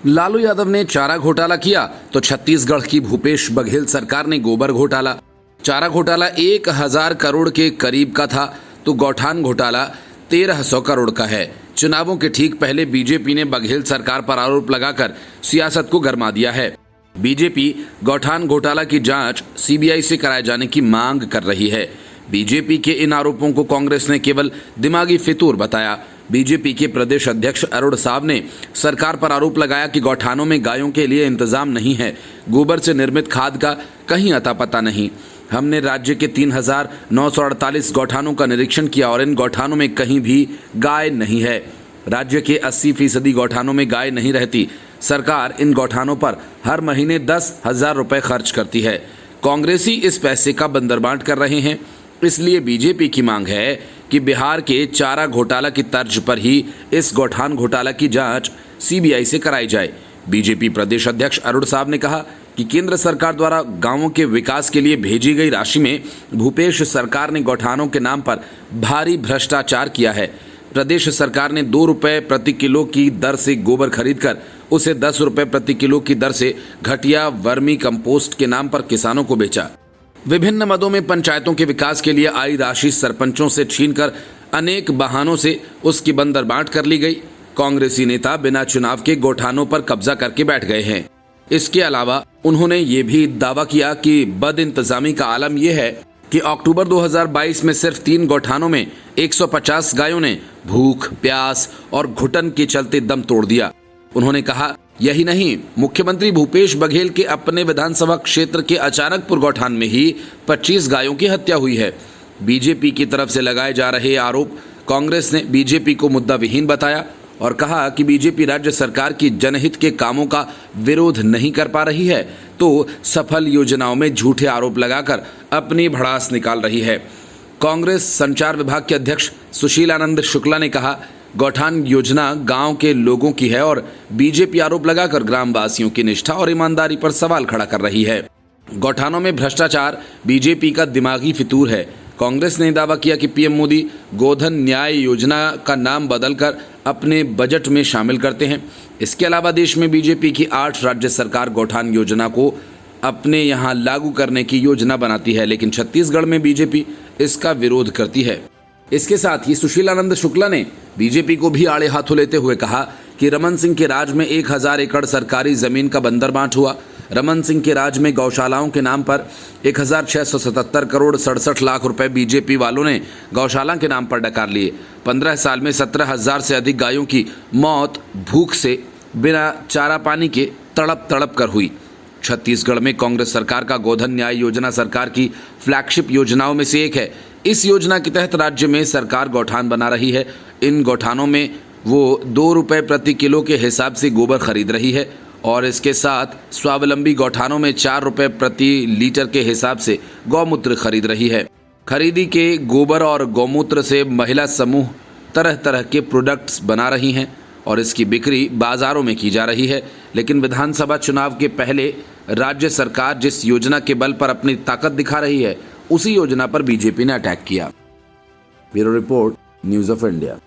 लालू यादव ने चारा घोटाला किया तो छत्तीसगढ़ की भूपेश बघेल सरकार ने गोबर घोटाला। चारा घोटाला 1000 करोड़ के करीब का था तो गौठान घोटाला 1300 करोड़ का है। चुनावों के ठीक पहले बीजेपी ने बघेल सरकार पर आरोप लगाकर सियासत को गरमा दिया है। बीजेपी गौठान घोटाला की जांच सीबीआई से कराए जाने की मांग कर रही है। बीजेपी के इन आरोपों को कांग्रेस ने केवल दिमागी फितूर बताया। बीजेपी के प्रदेश अध्यक्ष अरुण साव ने सरकार पर आरोप लगाया कि गौठानों में गायों के लिए इंतजाम नहीं है, गोबर से निर्मित खाद का कहीं अता पता नहीं। हमने राज्य के 3948 गौठानों का निरीक्षण किया और इन गौठानों में कहीं भी गाय नहीं है। राज्य के 80% गौठानों में गाय नहीं रहती। सरकार इन गौठानों पर हर महीने 10,000 रुपए खर्च करती है। कांग्रेसी इस पैसे का बंदरबांट कर रहे हैं। इसलिए बीजेपी की मांग है कि बिहार के चारा घोटाला की तर्ज पर ही इस गौठान घोटाला की जांच सीबीआई से कराई जाए। बीजेपी प्रदेश अध्यक्ष अरुण साव ने कहा कि केंद्र सरकार द्वारा गांवों के विकास के लिए भेजी गई राशि में भूपेश सरकार ने गौठानों के नाम पर भारी भ्रष्टाचार किया है। प्रदेश सरकार ने 2 रुपए प्रति किलो की दर से गोबर खरीदकर उसे 10 रुपए प्रति किलो की दर से घटिया वर्मी कंपोस्ट के नाम पर किसानों को बेचा। विभिन्न मदों में पंचायतों के विकास के लिए आई राशि सरपंचों से छीनकर अनेक बहानों से उसकी बंदरबांट कर ली गई। कांग्रेसी नेता बिना चुनाव के गौठानों पर कब्जा करके बैठ गए हैं। इसके अलावा उन्होंने ये भी दावा किया कि बदइंतजामी का आलम यह है कि अक्टूबर 2022 में सिर्फ 3 गौठानों में 150 गायों ने भूख, प्यास और घुटन के चलते दम तोड़ दिया। उन्होंने कहा, यही नहीं, मुख्यमंत्री भूपेश बघेल के अपने विधानसभा क्षेत्र के अचानकपुर गौठान में ही 25 गायों की हत्या हुई है। बीजेपी की तरफ से लगाए जा रहे आरोप कांग्रेस ने बीजेपी को मुद्दा विहीन बताया और कहा कि बीजेपी राज्य सरकार की जनहित के कामों का विरोध नहीं कर पा रही है तो सफल योजनाओं में झूठे आरोप लगाकर अपनी भड़ास निकाल रही है। कांग्रेस संचार विभाग के अध्यक्ष सुशील आनंद शुक्ला ने कहा, गौठान योजना गांव के लोगों की है और बीजेपी आरोप लगाकर ग्रामवासियों की निष्ठा और ईमानदारी पर सवाल खड़ा कर रही है। गौठानों में भ्रष्टाचार बीजेपी का दिमागी फितूर है। कांग्रेस ने दावा किया कि पीएम मोदी गोधन न्याय योजना का नाम बदलकर अपने बजट में शामिल करते हैं। इसके अलावा देश में बीजेपी की 8 राज्य सरकार गौठान योजना को अपने यहाँ लागू करने की योजना बनाती है, लेकिन छत्तीसगढ़ में बीजेपी इसका विरोध करती है। इसके साथ ही सुशील आनंद शुक्ला ने बीजेपी को भी आड़े हाथों लेते हुए कहा कि रमन सिंह के राज में 1000 एकड़ सरकारी जमीन का बंदरबांट हुआ। रमन सिंह के राज में गौशालाओं के नाम पर 1677 करोड़ 67 लाख रुपए बीजेपी वालों ने गौशाला के नाम पर डकार लिए। 15 साल में 17,000 से अधिक गायों की मौत भूख से बिना चारा पानी के तड़प कर हुई। छत्तीसगढ़ में कांग्रेस सरकार का गोधन न्याय योजना सरकार की फ्लैगशिप योजनाओं में से एक है। इस योजना के तहत राज्य में सरकार गौठान बना रही है। इन गौठानों में वो 2 रुपए प्रति किलो के हिसाब से गोबर खरीद रही है और इसके साथ स्वावलंबी गौठानों में 4 रुपए प्रति लीटर के हिसाब से गौमूत्र खरीद रही है। खरीदी के गोबर और गौमूत्र से महिला समूह तरह तरह के प्रोडक्ट्स बना रही हैं और इसकी बिक्री बाजारों में की जा रही है। लेकिन विधानसभा चुनाव के पहले राज्य सरकार जिस योजना के बल पर अपनी ताकत दिखा रही है, उसी योजना पर बीजेपी ने अटैक किया। Bureau report, news of India.